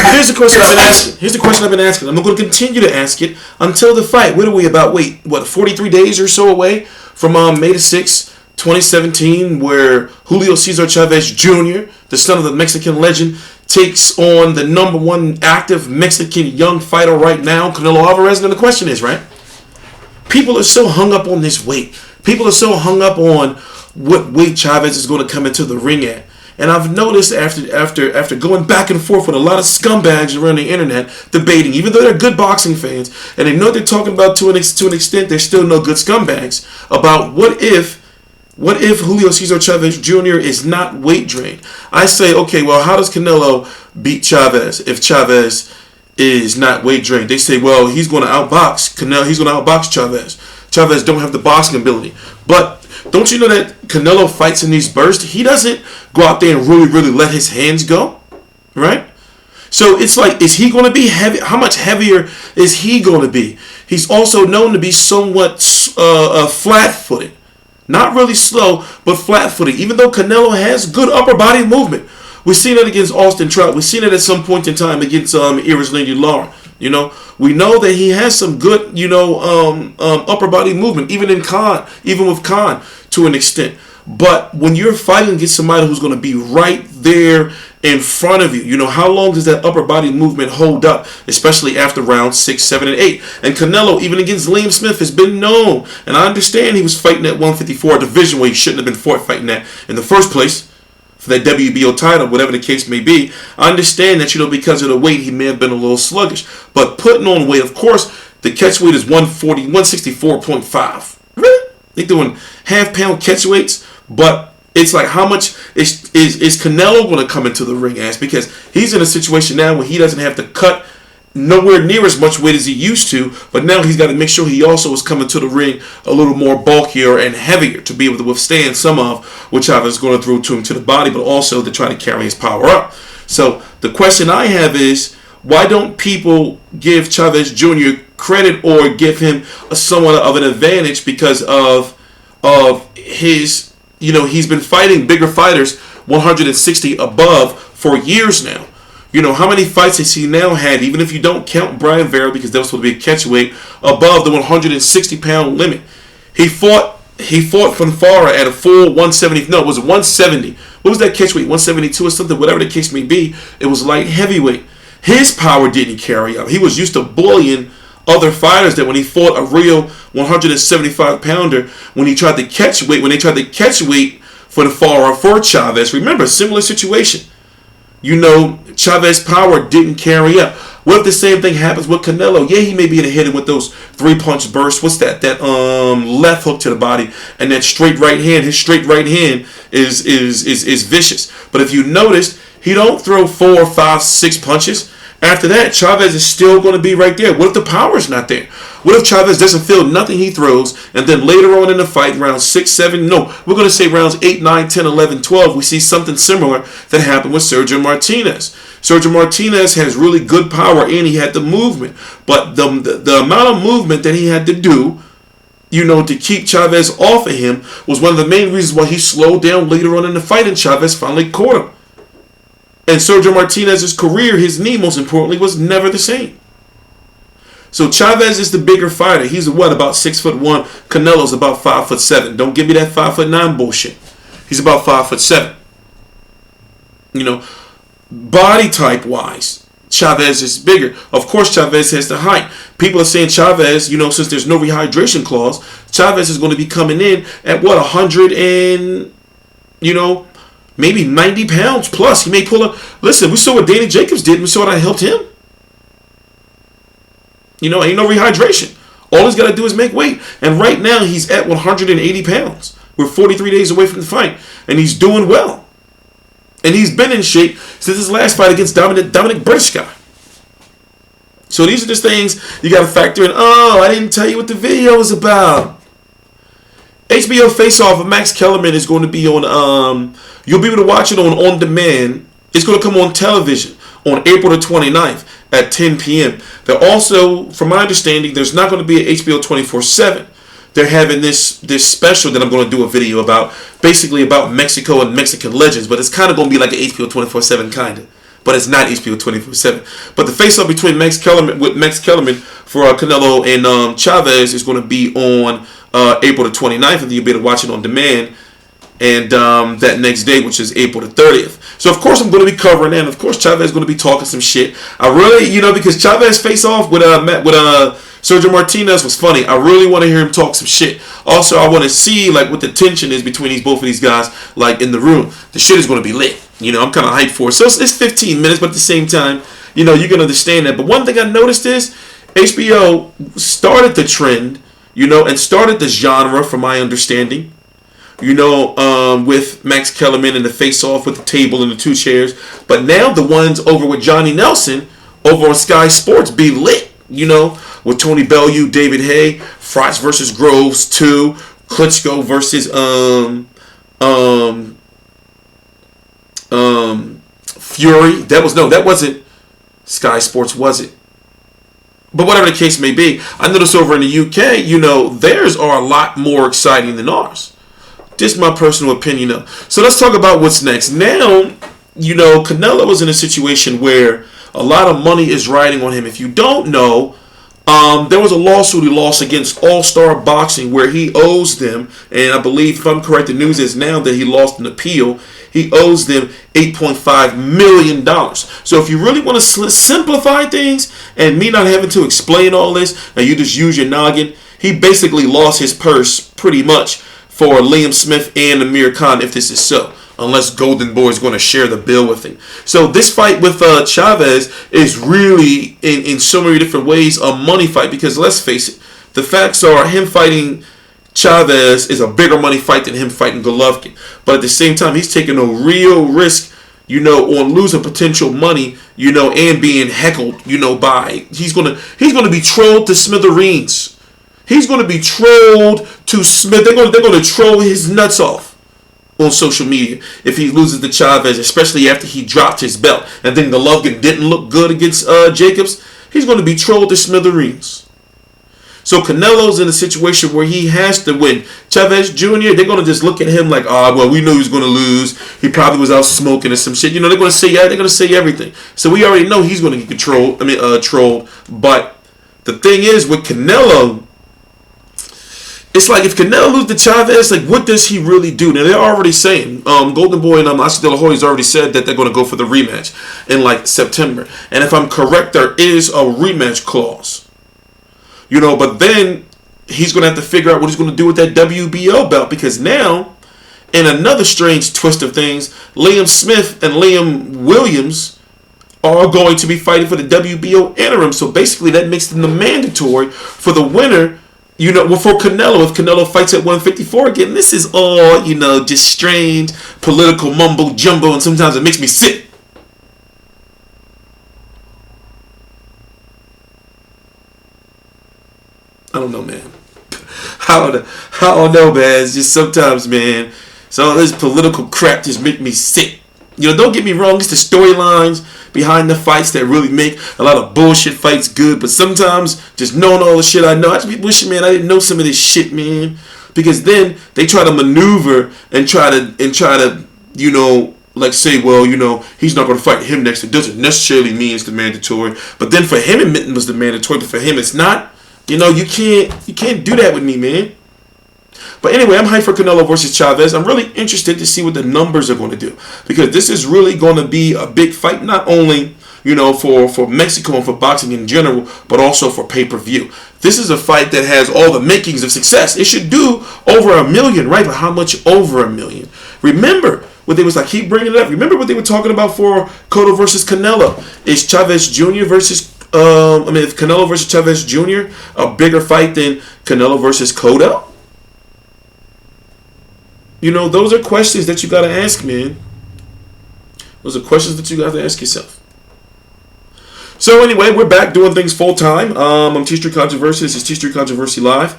Here's the question I've been asking. I'm going to continue to ask it until the fight. What are we about? 43 days or so away from May the 6th, 2017, where Julio Cesar Chavez Jr., the son of the Mexican legend, takes on the number one active Mexican young fighter right now, Canelo Alvarez. And the question is, right? People are so hung up on this weight. People are so hung up on what weight Chavez is going to come into the ring at. And I've noticed after going back and forth with a lot of scumbags around the internet debating, even though they're good boxing fans and they know what they're talking about to an extent, they're still no good scumbags about what if Julio Cesar Chavez Jr. is not weight drained. I say, okay, well, how does Canelo beat Chavez if Chavez is not weight drained? They say, well, he's going to outbox Canelo. He's going to outbox Chavez. Chavez don't have the boxing ability. But don't you know that Canelo fights in these bursts? He doesn't go out there and really let his hands go, right? So it's like, is he going to be heavy? How much heavier is he going to be? He's also known to be somewhat flat-footed. Not really slow, but flat-footed. Even though Canelo has good upper body movement. We've seen it against Austin Trout. We've seen it at some point in time against Iris Lara. You know, we know that he has some good, upper body movement, even with Khan to an extent. But when you're fighting against somebody who's going to be right there in front of you, how long does that upper body movement hold up, especially after rounds 6, 7, and 8? And Canelo, even against Liam Smith, has been known. And I understand he was fighting at 154, a division where he shouldn't have been fighting at in the first place, for that WBO title, whatever the case may be. I understand that, because of the weight, he may have been a little sluggish. But putting on weight, of course, the catch weight is 164.5. Really? They're doing half-pound catch weights, but it's like, how much is Canelo going to come into the ring as? Because he's in a situation now where he doesn't have to cut nowhere near as much weight as he used to, but now he's got to make sure he also is coming to the ring a little more bulkier and heavier to be able to withstand some of what Chavez is going to throw to him to the body, but also to try to carry his power up. So the question I have is, why don't people give Chavez Jr. credit or give him somewhat of an advantage because of his, he's been fighting bigger fighters 160 above for years now. How many fights has he now had, even if you don't count Brian Vera, because that was supposed to be a catch weight, above the 160-pound limit? He fought Fonfara at a full 170. No, it was 170. What was that catch weight? 172 or something, whatever the case may be. It was light heavyweight. His power didn't carry up. He was used to bullying other fighters that when he fought a real 175-pounder, when they tried to catch weight for Fonfara for Chavez, remember, similar situation. Chavez power didn't carry up. What if the same thing happens with Canelo? Yeah, he may be able to hit him with those 3-punch bursts. What's that? That left hook to the body and that straight right hand. His straight right hand is vicious. But if you notice, he don't throw 4, 5, 6 punches. After that, Chavez is still going to be right there. What if the power is not there? What if Chavez doesn't feel nothing he throws, and then later on in the fight, rounds 6, 7, no, we're going to say rounds 8, 9, 10, 11, 12, we see something similar that happened with Sergio Martinez. Sergio Martinez has really good power, and he had the movement. But the amount of movement that he had to do, to keep Chavez off of him was one of the main reasons why he slowed down later on in the fight, and Chavez finally caught him. And Sergio Martinez's career, his knee, most importantly, was never the same. So Chavez is the bigger fighter. He's about 6'1". Canelo's about 5'7". Don't give me that 5'9" bullshit. He's about 5'7". Body type wise, Chavez is bigger. Of course, Chavez has the height. People are saying Chavez, since there's no rehydration clause, Chavez is going to be coming in at 100 and, maybe 90 pounds plus. He may pull up. Listen, we saw what Danny Jacobs did. We saw that helped him. Ain't no rehydration. All he's got to do is make weight. And right now, he's at 180 pounds. We're 43 days away from the fight. And he's doing well. And he's been in shape since his last fight against Dominic British guy. So these are just things you got to factor in. Oh, I didn't tell you what the video is about. HBO Face Off of Max Kellermen is going to be on, you'll be able to watch it on demand. It's going to come on television on April the 29th at 10 p.m. There also, from my understanding, there's not going to be an HBO 24/7. they're having this special that I'm going to do a video about, basically about Mexico and Mexican legends, but it's kind of going to be like an HBO 24/7 kind of. But it's not HBO 24/7. But the face-off between Max Kellermen for Canelo and Chavez is going to be on April the 29th, and you'll be able to watch it on demand. And that next day, which is April the 30th. So, of course, I'm going to be covering that. And, of course, Chavez is going to be talking some shit. I really, because Chavez face-off with Sergio Martinez was funny. I really want to hear him talk some shit. Also, I want to see, like, what the tension is between both of these guys, like, in the room. The shit is going to be lit. I'm kind of hyped for it. So, it's 15 minutes, but at the same time, you can understand that. But one thing I noticed is HBO started the trend, and started the genre, from my understanding. With Max Kellermen and the face-off with the table and the two chairs. But now the ones over with Johnny Nelson over on Sky Sports be lit, with Tony Bellew, David Hay, Frost versus Groves 2, Klitschko versus Fury. That wasn't Sky Sports, was it? But whatever the case may be, I noticed over in the UK, theirs are a lot more exciting than ours. Just my personal opinion, though. So let's talk about what's next. Now, Canelo is in a situation where a lot of money is riding on him. If you don't know, there was a lawsuit he lost against All Star Boxing where he owes them, and I believe, if I'm correct, the news is now that he lost an appeal. He owes them $8.5 million. So if you really want to simplify things and me not having to explain all this, and you just use your noggin, he basically lost his purse pretty much for Liam Smith and Amir Khan, if this is so, unless Golden Boy is going to share the bill with him. So this fight with Chavez is really, in so many different ways, a money fight, because let's face it, the facts are him fighting Chavez is a bigger money fight than him fighting Golovkin. But at the same time, he's taking a real risk, on losing potential money, and being heckled, by he's gonna be trolled to smithereens. He's going to be trolled to Smith. They're going to troll his nuts off on social media if he loses to Chavez, especially after he dropped his belt. And then Golovkin didn't look good against Jacobs. He's going to be trolled to smithereens. So Canelo's in a situation where he has to win. Chavez Jr., they're going to just look at him like, we knew he was going to lose. He probably was out smoking or some shit. They're going to say everything. So we already know he's going to get trolled. But the thing is, with Canelo, it's like if Canelo loses to Chavez, like what does he really do? Now they're already saying, Golden Boy and Oscar De La Hoya's already said that they're going to go for the rematch in like September. And if I'm correct, there is a rematch clause. But then he's going to have to figure out what he's going to do with that WBO belt, because now, in another strange twist of things, Liam Smith and Liam Williams are going to be fighting for the WBO interim. So basically that makes them the mandatory for the winner. For Canelo, if Canelo fights at 154 again, this is all, just strange political mumbo jumbo, and sometimes it makes me sick. I don't know, man. I don't know, man. It's just sometimes, man. So all this political crap just make me sick. Don't get me wrong. It's the storylines behind the fights that really make a lot of bullshit fights good. But sometimes, just knowing all the shit I know, I just be wishing, man, I didn't know some of this shit, man. Because then they try to maneuver and try to, like say, well, he's not going to fight him next. It doesn't necessarily mean it's the mandatory. But then for him, it was the mandatory. But for him, it's not. You can't do that with me, man. But anyway, I'm hyped for Canelo versus Chavez. I'm really interested to see what the numbers are going to do, because this is really going to be a big fight, not only for Mexico and for boxing in general, but also for pay-per-view. This is a fight that has all the makings of success. It should do over $1 million, right? But how much over $1 million? Remember what they was like. Keep bringing it up. Remember what they were talking about for Cotto versus Canelo? Is Chavez Jr. versus if Canelo versus Chavez Jr. a bigger fight than Canelo versus Cotto? Those are questions that you got to ask, man. Those are questions that you got to ask yourself. So anyway, we're back doing things full time. I'm T Street Controversy. This is T Street Controversy Live.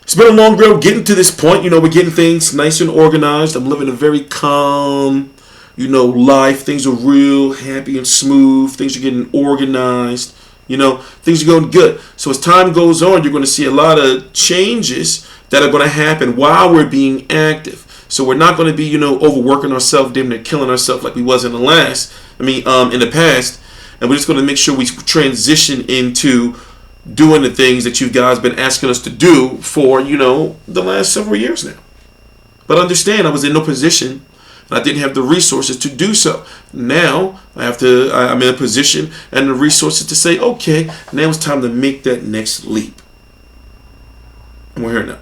It's been a long road getting to this point. We're getting things nice and organized. I'm living a very calm, life. Things are real happy and smooth. Things are getting organized. You know, things are going good. So as time goes on, you're going to see a lot of changes that are going to happen while we're being active. So we're not going to be, you know, overworking ourselves, damn near killing ourselves like we was in the in the past. And we're just going to make sure we transition into doing the things that you guys been asking us to do for, you know, the last several years now. But understand, I was in no position and I didn't have the resources to do so. Now I'm in a position and the resources to say, okay, now it's time to make that next leap. And we're here now.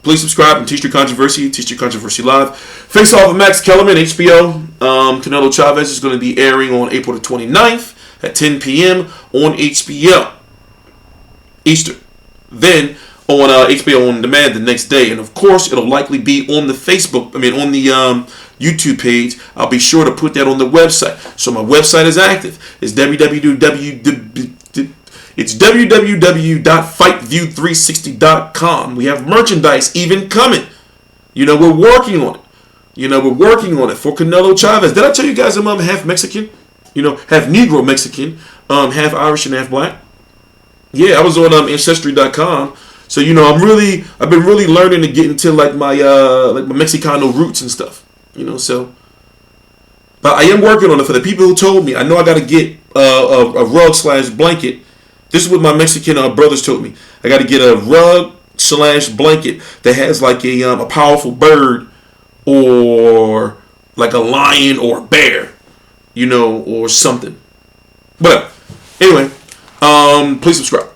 Please subscribe and Teach Your Controversy. Teach Your Controversy Live. Face Off with Max Kellermen, HBO. Canelo Chavez is going to be airing on April the 29th at 10 p.m. on HBO Eastern. Then on HBO On Demand the next day. And of course, it'll likely be on the on the YouTube page. I'll be sure to put that on the website. So my website is active. It's www.fightview360.com. We have merchandise even coming. You know, we're working on it. For Canelo Chavez. Did I tell you guys I'm half Mexican? You know, half Negro Mexican, half Irish and half black. Yeah, I was on Ancestry.com. So, you know, I've been really learning to get into like my Mexicano roots and stuff. You know, so. But I am working on it for the people who told me. I know I got to get a rug/blanket. This is what my Mexican brothers told me. I got to get a rug/blanket that has like a powerful bird or like a lion or a bear, you know, or something. But anyway, please subscribe.